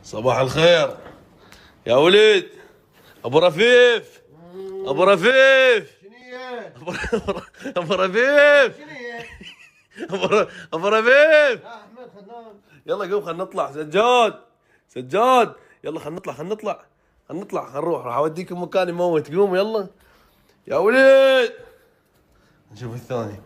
صباح الخير يا ولد. ابو رفيف ابو رفيف شنية؟ ابو رفيف شنية؟ ابو رفيف. يا احمد خدام. يلا قوم خلينا نطلع. سجاد يلا خلينا نطلع نروح. راح اوديكم مكان يموت. قوم يلا يا ولد. نشوف الثاني.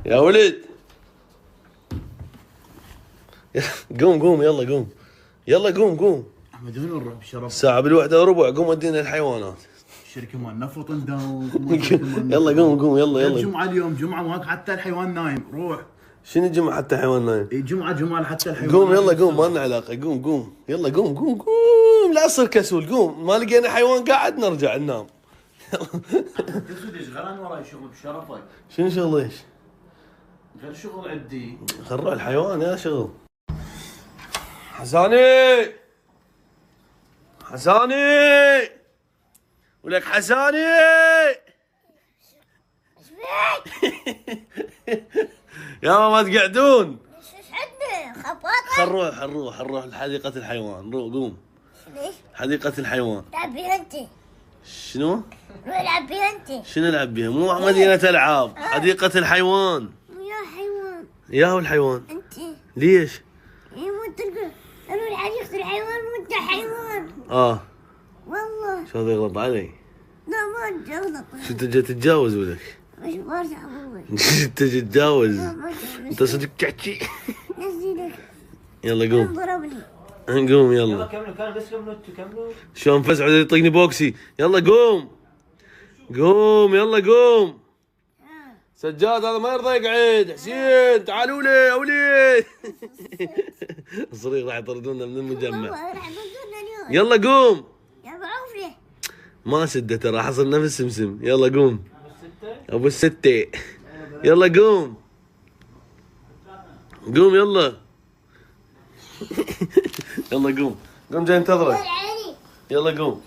يا ولد قوم يلا قوم. احمد وين نروح بالشرف؟ الساعة بالوحدة وربع. قوم ودينا الحيوانات. الشركة مال نفط نداوم. يلا قوم يلا. جمعة اليوم جمعة وهاك حتى الحيوان نايم. روح. شنو الجمعة حتى حيوان نايم؟ اي جمعة حتى الحيوان. قوم يلا قوم، ما لنا علاقة. قوم يلا قوم. لا تصير كسول. قوم. ما لقينا حيوان قاعد نرجع ننام. تقصد ايش غير وراي شغل بشرفك؟ شنو شغل ايش؟ غير شغل عندي. خل نروح الحيوان يا شغل. حساني ولك حساني. يا ما تقعدون. ايش عندنا خباطة؟ نروح لحديقة الحيوان. قوم. ليش؟ حديقة الحيوان. العب بيها انت. شنو؟ روح العب بيها انت. شنو نلعب بها؟ مو مدينة ألعاب، حديقة الحيوان. يا حيوان. ياهو الحيوان. انت. ليش؟ اي مو تلقى. اروح حديقة الحيوان وانت حيوان. والله. شو هذا يغلط علي؟ لا ما تغلط. شو انت جاي تتجاوز ولك؟ مش برجع ابوي. انت تتجاوز. لا ما انت صدق تحكي. نزلك. يلا قوم. ضربني. قوم يلا. كملوا كان بس كملوا. شلون فزع يطقني بوكسي. يلا قوم يلا قوم. سجاد هذا ما يرضى يقعد. حسين تعالوا لي يا وليد. الصريخ راح يطردونا من المجمع. والله راح يبدونا اليوم. يلا قوم. يا ابو عوفي. ما سده ترى حصل نفس سمسم. يلا قوم ابو الستة. يلا قوم يلا. يلا قوم جاي انتظرك. عيني. يلا قوم.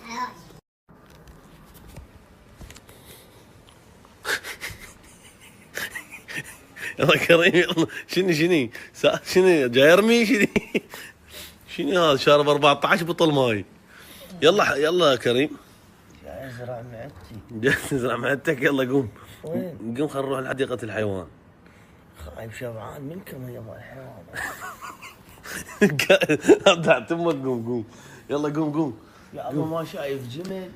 يلا كريم يلا. شنو جاي ارمي. شنو هذا شارب 14 بطل ماي. يلا كريم. جاي ازرع معدتي. جاي تزرع معدتك. يلا قوم. وين؟ قوم خلينا نروح لحديقة الحيوان. خايف شبعان منكم يا مال الحيوان. ابدع تمك. قوم يلا قوم. يا ابو ما شايف جمل.